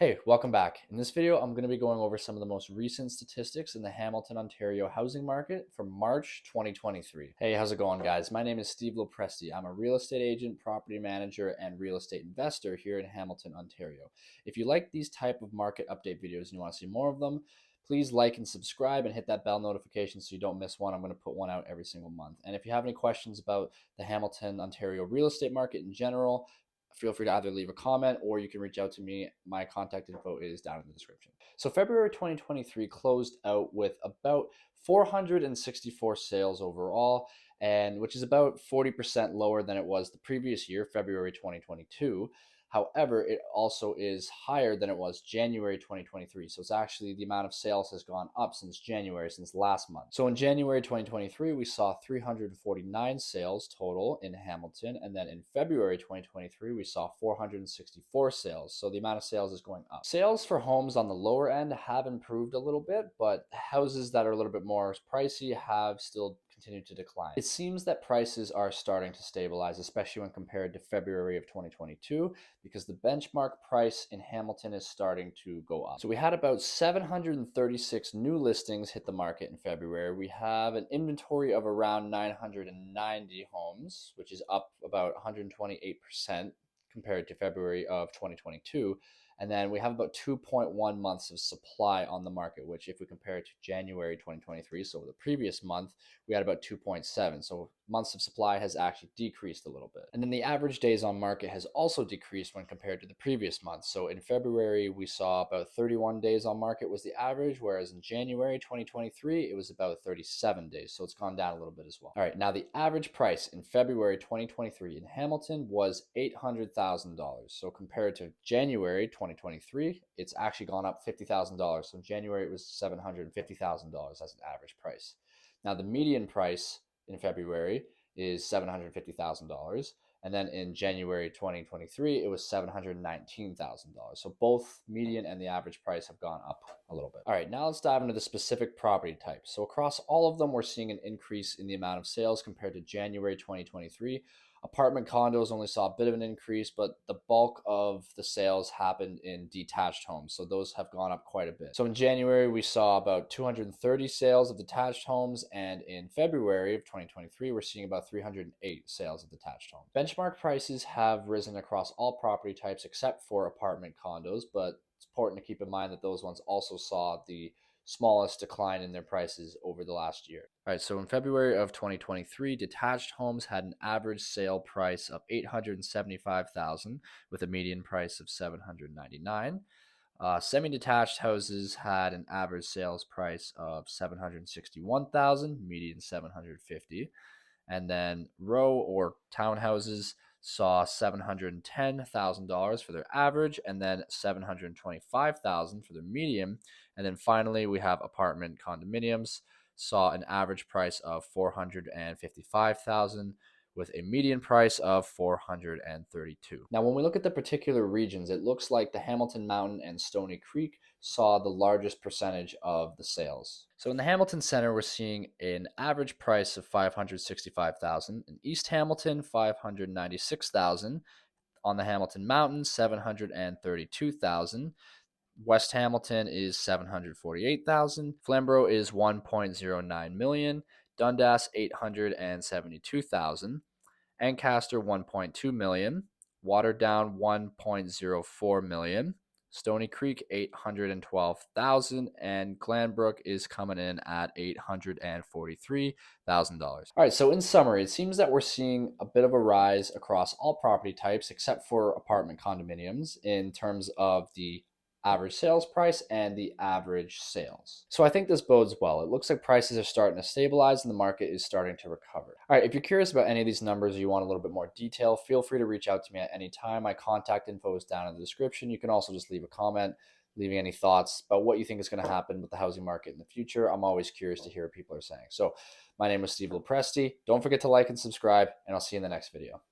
Hey, welcome back. In this video, I'm going to be going over some of the most recent statistics in the Hamilton, Ontario housing market from March 2023. Hey, how's it going, guys? My name is Steve LoPresti. I'm a real estate agent, property manager, and real estate investor here in Hamilton, Ontario. If you like these type of market update videos and you want to see more of them, please like and subscribe and hit that bell notification so you don't miss one. I'm going to put one out every single month. And if you have any questions about the Hamilton, Ontario real estate market in general, feel free to either leave a comment or you can reach out to me. My contact info is down in the description. So February 2023 closed out with about 464 sales overall, and which is about 40% lower than it was the previous year, February 2022. However, it also is higher than it was January 2023. So it's actually the amount of sales has gone up since January, since last month. So in January 2023, we saw 349 sales total in Hamilton. And then in February 2023, we saw 464 sales. So the amount of sales is going up. Sales for homes on the lower end have improved a little bit, but houses that are a little bit more pricey have still continue to decline. It seems that prices are starting to stabilize, especially when compared to February of 2022, because the benchmark price in Hamilton is starting to go up. So we had about 736 new listings hit the market in February. We have an inventory of around 990 homes, which is up about 128% compared to February of 2022. And then we have about 2.1 months of supply on the market, which if we compare it to January 2023, so the previous month, we had about 2.7. So months of supply has actually decreased a little bit. And then the average days on market has also decreased when compared to the previous month. So in February, we saw about 31 days on market was the average, whereas in January 2023, it was about 37 days. So it's gone down a little bit as well. All right, now the average price in February 2023 in Hamilton was $800,000. So compared to January 2023, it's actually gone up $50,000. So in January, it was $750,000 as an average price. Now the median price in February is $750,000. And then in January 2023, it was $719,000. So both median and the average price have gone up a little bit. All right, now let's dive into the specific property types. So across all of them, we're seeing an increase in the amount of sales compared to January 2023. Apartment condos only saw a bit of an increase, but the bulk of the sales happened in detached homes. So those have gone up quite a bit. So in January, we saw about 230 sales of detached homes. And in February of 2023, we're seeing about 308 sales of detached homes. Benchmark prices have risen across all property types except for apartment condos, but it's important to keep in mind that those ones also saw the smallest decline in their prices over the last year. All right, so in February of 2023, detached homes had an average sale price of $875,000 with a median price of $799. Semi-detached houses had an average sales price of $761,000, median $750. And then row or townhouses saw $710,000 for their average, and then $725,000 for their medium. And then finally, we have apartment condominiums saw an average price of $455,000 with a median price of $432. Now, when we look at the particular regions, it looks like the Hamilton Mountain and Stony Creek saw the largest percentage of the sales. So in the Hamilton Center, we're seeing an average price of $565,000. In East Hamilton, $596,000. On the Hamilton Mountain, $732,000. West Hamilton is $748,000. Flamborough is $1.09 million. Dundas $872,000. Ancaster $1.2 million. Waterdown $1.04 million. Stony Creek $812,000, and Glanbrook is coming in at $843,000. All right, so in summary, it seems that we're seeing a bit of a rise across all property types except for apartment condominiums in terms of the average sales price and the average sales. So I think this bodes well. It looks like prices are starting to stabilize and the market is starting to recover. All right, if you're curious about any of these numbers or you want a little bit more detail, feel free to reach out to me at any time. My contact info is down in the description. You can also just leave a comment, leaving any thoughts about what you think is going to happen with the housing market in the future. I'm always curious to hear what people are saying. So my name is Steve LoPresti. Don't forget to like and subscribe, and I'll see you in the next video.